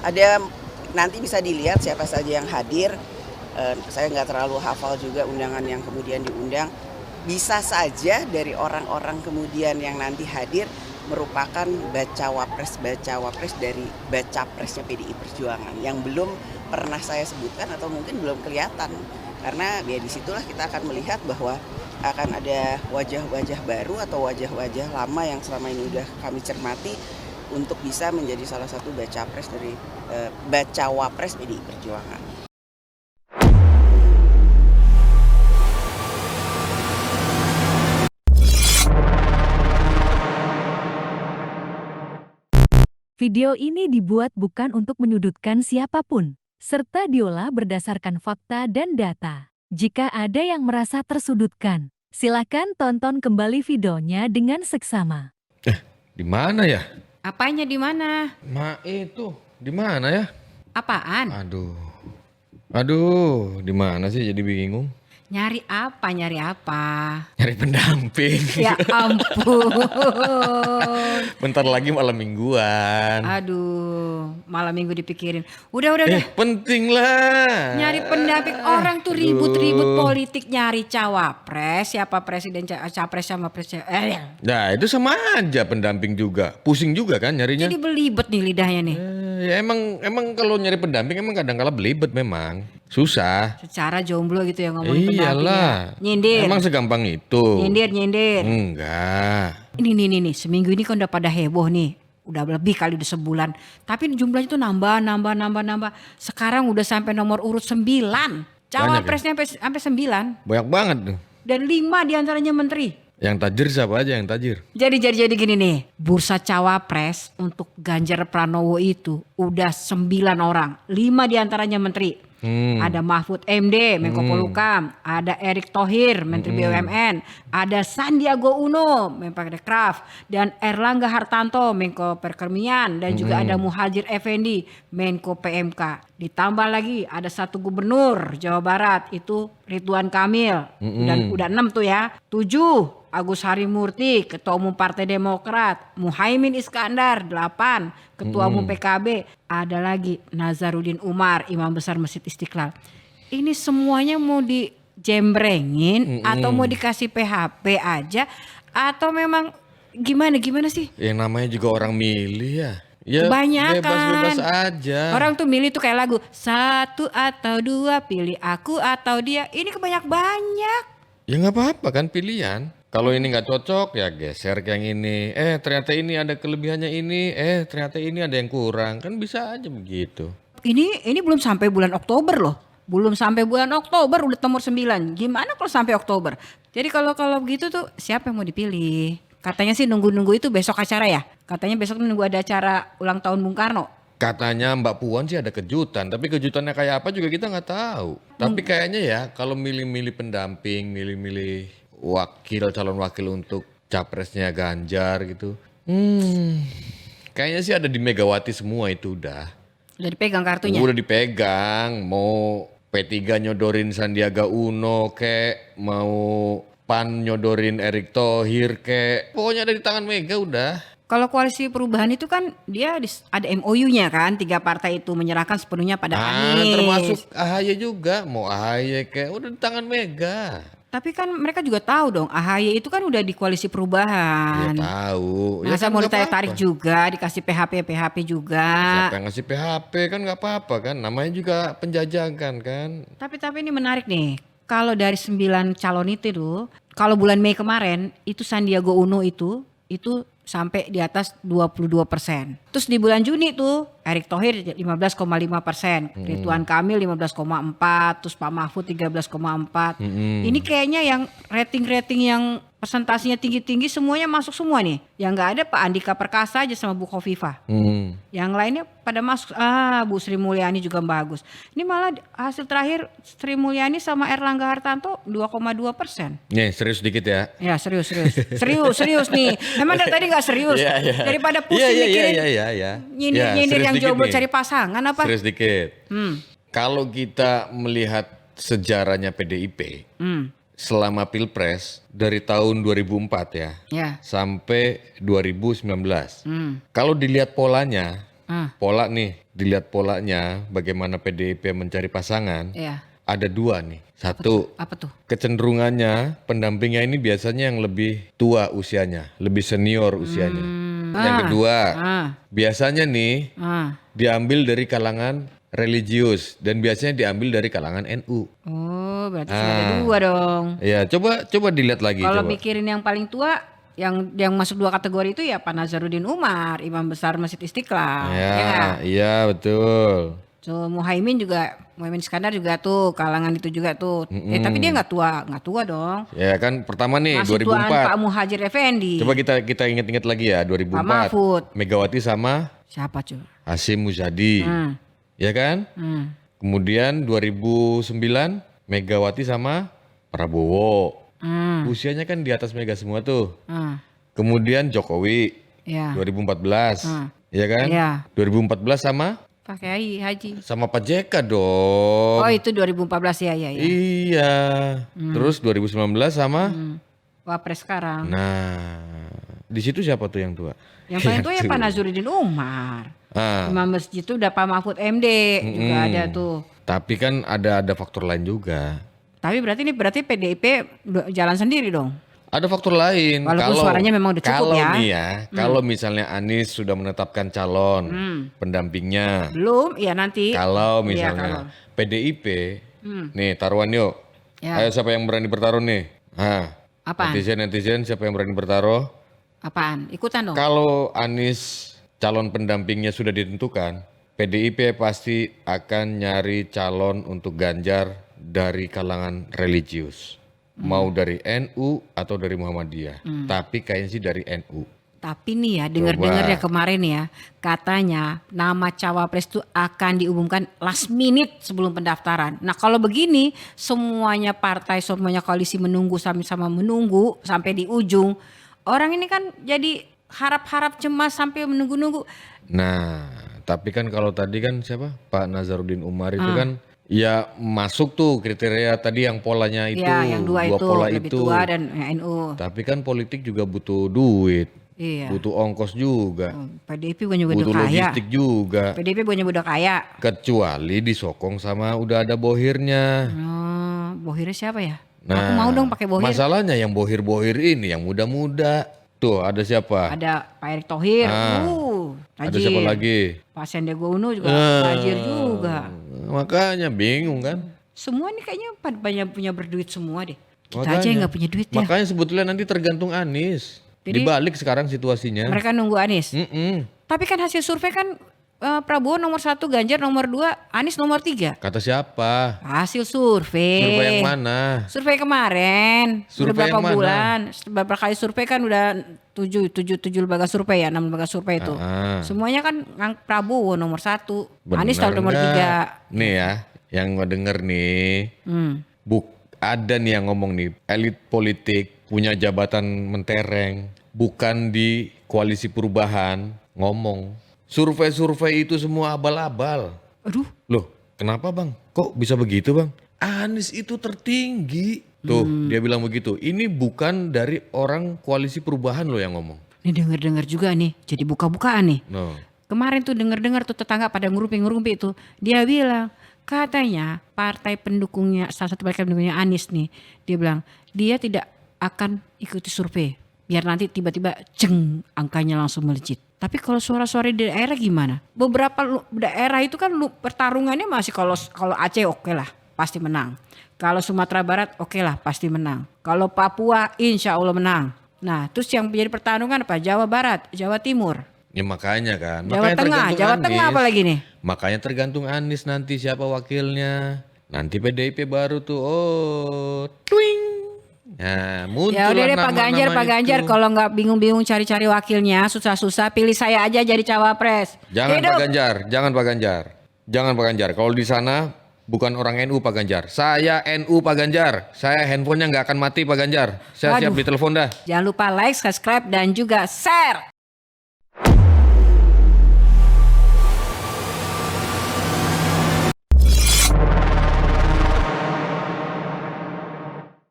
Ada nanti bisa dilihat siapa saja yang hadir. Saya nggak terlalu hafal juga undangan yang kemudian diundang. Bisa saja dari orang-orang kemudian yang nanti hadir merupakan bacawa pres dari baca presnya PDI Perjuangan yang belum pernah saya sebutkan atau mungkin belum kelihatan. Karena ya disitulah kita akan melihat bahwa akan ada wajah-wajah baru atau wajah-wajah lama yang selama ini udah kami cermati untuk bisa menjadi salah satu bacawa pres PDI Perjuangan. Video ini dibuat bukan untuk menyudutkan siapapun, serta diolah berdasarkan fakta dan data. Jika ada yang merasa tersudutkan, silakan tonton kembali videonya dengan seksama. Di mana ya? Apanya di mana? Itu di mana ya? Apaan? Aduh, di mana sih jadi bingung? Nyari apa? Nyari pendamping. Ya ampun. Bentar lagi malam mingguan. Aduh, malam minggu dipikirin. Udah. Penting lah. Nyari pendamping orang tuh ribut-ribut politik nyari cawapres, siapa presiden capres sama presiden. Nah, itu sama aja pendamping juga. Pusing juga kan nyarinya. Jadi belibet nih lidahnya nih. Ya emang kalau nyari pendamping emang kadang-kala belibet memang. Susah. Secara jomblo gitu ya ngomongin pendampingnya. Iyalah. Nyindir. Emang segampang itu. Nyindir. Enggak. Ini seminggu ini kan udah pada heboh nih. Udah lebih kali udah sebulan. Tapi jumlahnya tuh nambah. Sekarang udah sampai nomor urut 9. Cawapresnya sampai 9. Banyak banget tuh. Dan 5 diantaranya menteri. Yang tajir siapa aja yang tajir? Jadi gini nih. Bursa cawapres untuk Ganjar Pranowo itu udah 9 orang. 5 diantaranya menteri. Ada Mahfud MD, Menko Polhukam, ada Erick Thohir, Menteri BUMN, ada Sandiaga Uno, Menparekraf, dan Erlangga Hartanto, Menko Perekonomian, dan juga ada Muhadjir Effendi, Menko PMK. Ditambah lagi ada 1 gubernur Jawa Barat, itu Ridwan Kamil, dan udah 6 tuh ya. 7 Agus Harimurti, Ketua Umum Partai Demokrat, Muhaimin Iskandar, 8, Ketua Umum PKB, ada lagi Nazarudin Umar, Imam Besar Masjid Istiqlal. Ini semuanya mau dijembrengin atau mau dikasih PHP aja atau memang gimana sih? Yang namanya juga orang milih ya. Ya kebanyakan. Bebas-bebas aja. Orang tuh milih tuh kayak lagu 1 atau 2 pilih aku atau dia. Ini banyak. Ya nggak apa-apa kan pilihan. Kalau ini nggak cocok ya geser ke yang ini. Ternyata ini ada kelebihannya ini. Ternyata ini ada yang kurang. Kan bisa aja begitu. Ini belum sampai bulan Oktober loh. Belum sampai bulan Oktober udah nomor 9. Gimana kalau sampai Oktober? Jadi kalau begitu tuh siapa yang mau dipilih? Katanya sih nunggu itu besok acara ya. Katanya besok nunggu ada acara ulang tahun Bung Karno. Katanya Mbak Puan sih ada kejutan. Tapi kejutannya kayak apa juga kita nggak tahu. Tapi kayaknya ya kalau milih-milih pendamping, milih-milih calon wakil untuk capresnya Ganjar gitu. Kayaknya sih ada di Megawati semua itu udah. Udah dipegang kartunya? Udah dipegang. Mau P3 nyodorin Sandiaga Uno kek, mau PAN nyodorin Erick Thohir kek. Pokoknya ada di tangan Mega udah. Kalau koalisi perubahan itu kan dia ada MOU-nya kan, 3 partai itu menyerahkan sepenuhnya pada Anies. Termasuk AHY juga, mau AHY kayak udah di tangan Mega. Tapi kan mereka juga tahu dong, AHY itu kan udah di koalisi perubahan. Ya tahu. Masa kan mau nggak ditarik-tarik apa-apa. juga, dikasih PHP juga. Siapa yang ngasih PHP kan nggak apa-apa kan, namanya juga penjajakan kan. Tapi ini menarik nih. Kalau dari 9 calon itu tuh, kalau bulan Mei kemarin itu Sandiaga Uno itu sampai di atas 22%. Terus di bulan Juni tuh Erick Thohir 15,5%, Ridwan Kamil 15,4%, terus Pak Mahfud 13,4%. Ini kayaknya yang rating yang presentasinya tinggi-tinggi semuanya masuk semua nih. Yang nggak ada Pak Andika Perkasa aja sama Bu Khofifah. Yang lainnya pada masuk. Bu Sri Mulyani juga bagus. Ini malah hasil terakhir Sri Mulyani sama Erlangga Hartanto 2,2%. Nih serius dikit ya. Ya serius nih. Emang dari tadi nggak serius? Daripada pusing mikirin nyindir yang jomblo cari pasangan apa? Serius dikit. Kalau kita melihat sejarahnya PDIP selama Pilpres dari tahun 2004 ya. Sampai 2019. Kalau dilihat polanya, pola nih dilihat polanya bagaimana PDIP mencari pasangan, Iya. ada 2 nih. Satu, Apa tuh? kecenderungannya pendampingnya ini biasanya yang lebih tua usianya, lebih senior usianya. Yang kedua, biasanya nih diambil dari kalangan religius dan biasanya diambil dari kalangan NU. Oh, berarti sudah ada 2 dong. Ya, coba dilihat lagi Kalau coba. mikirin yang paling tua, yang masuk 2 kategori itu ya Pak Nazarudin Umar, Imam Besar Masjid Istiqlal. Ya nggak? Iya betul. So, Muhaimin Iskandar juga tuh kalangan itu juga tuh. Tapi dia nggak tua dong. Ya kan pertama nih Masih tuaan 2004. Pak Muhajir Effendi. Coba kita ingat-ingat lagi ya 2004. Pak Mahfud. Megawati sama Siapa coba? Hasyim Muzadi. Ya kan? Kemudian 2009 Megawati sama Prabowo. Usianya kan di atas Mega semua tuh. Kemudian Jokowi Ya. 2014. Ya kan? Iya. 2014 Pakai Haji. sama Pak JK dong. Oh, itu 2014 ya. Iya. Terus 2019 sama Wapres sekarang. Nah, di situ siapa tuh yang tua? Yang paling tua ya Pak Nazarudin Umar. Ah, Imam Masjid itu udah Pak Mahfud MD juga ada tuh. tapi kan ada faktor lain juga. Tapi berarti PDIP jalan sendiri dong. Ada faktor lain. Walaupun suaranya memang udah cukup kalau ya. nih ya, kalau misalnya Anies sudah menetapkan calon pendampingnya, Belum, ya nanti. kalau Iya, misalnya PDIP, nih taruhan yuk. Ya. Ayo siapa yang berani bertaruh nih? Apaan? Netizen siapa yang berani bertaruh? Apaan? Ikutan dong. Kalau Anies calon pendampingnya sudah ditentukan, PDIP pasti akan nyari calon untuk Ganjar dari kalangan religius. Mau dari NU atau dari Muhammadiyah. Tapi kayaknya sih dari NU. Tapi nih ya, dengar-dengar ya kemarin ya, katanya nama cawapres itu akan diumumkan last minute sebelum pendaftaran. Nah kalau begini, semuanya partai, semuanya koalisi menunggu sama-sama menunggu sampai di ujung. Orang ini kan jadi harap-harap cemas sampai menunggu-nunggu. Nah, tapi kan kalau tadi kan siapa? Pak Nazarudin Umar itu kan ya masuk tuh kriteria tadi yang polanya itu. Ya, yang dua itu pola lebih itu. tua dan NU. Tapi kan politik juga butuh duit. Iya. Butuh ongkos juga. PDIP bukannya udah Butuh kaya. logistik juga. PDIP bukannya udah kaya. Kecuali disokong sama udah ada bohirnya. Oh, bohirnya siapa ya? Nah, Aku mau dong pakai bohir. Masalahnya yang bohir-bohir ini yang muda-muda. Tuh ada siapa? Ada Pak Erick Thohir. Ada tajir. siapa lagi? Pak Sandiaga Uno juga tajir juga. Makanya bingung kan? Semua nih kayaknya banyak punya berduit semua deh. Kita Makanya. aja yang nggak punya duit ya. Makanya sebetulnya nanti tergantung Anies. Jadi- Dibalik sekarang situasinya. Mereka nunggu Anies. Mm-mm. Tapi kan hasil survei kan Prabowo nomor 1, Ganjar nomor 2, Anies nomor 3. Kata siapa? Hasil survei. Survei yang mana? Survei kemarin. Survei Udah berapa yang mana? bulan? Beberapa kali survei kan udah 7 lembaga survei ya, 6 lembaga survei itu. Semuanya kan Prabowo nomor 1, Anies Bener nomor nggak? 3. Nih ya, yang ngedenger nih. Ada nih yang ngomong nih, elit politik punya jabatan mentereng, bukan di koalisi perubahan, ngomong. Survei-survei itu semua abal-abal. Aduh, Loh, kenapa bang? Kok bisa begitu bang? Anies itu tertinggi. Tuh, dia bilang begitu. Ini bukan dari orang koalisi perubahan loh yang ngomong. ini denger-dengar juga nih, jadi buka-bukaan nih. No. Kemarin tuh denger-dengar tuh tetangga pada ngurumpi-ngurumpi itu. Dia bilang, katanya partai pendukungnya, salah satu partai pendukungnya Anies nih. Dia bilang, dia tidak akan ikuti survei. Biar nanti tiba-tiba ceng, angkanya langsung melejit. Tapi kalau suara-suara di daerah gimana? Beberapa daerah itu kan pertarungannya masih kalau Aceh oke lah, pasti menang. Kalau Sumatera Barat oke lah, pasti menang. Kalau Papua insya Allah menang. Nah terus yang menjadi pertarungan apa? Jawa Barat, Jawa Timur. Ya makanya kan. Jawa Makanya Tengah, tergantung Jawa Anies. Tengah apa lagi nih? Makanya tergantung Anies nanti siapa wakilnya. Nanti PDIP baru tuh, oh, twing. Nah, muncul Ya udah deh Pak Ganjar itu. kalau nggak bingung-bingung cari-cari wakilnya, susah-susah pilih saya aja jadi cawapres. Jangan Hidup. Pak Ganjar, jangan Pak Ganjar. Jangan Pak Ganjar. Kalau di sana bukan orang NU Pak Ganjar. Saya NU Pak Ganjar. Saya handphonenya nggak akan mati Pak Ganjar. Saya siap Waduh. ditelepon dah. Jangan lupa like, subscribe dan juga share.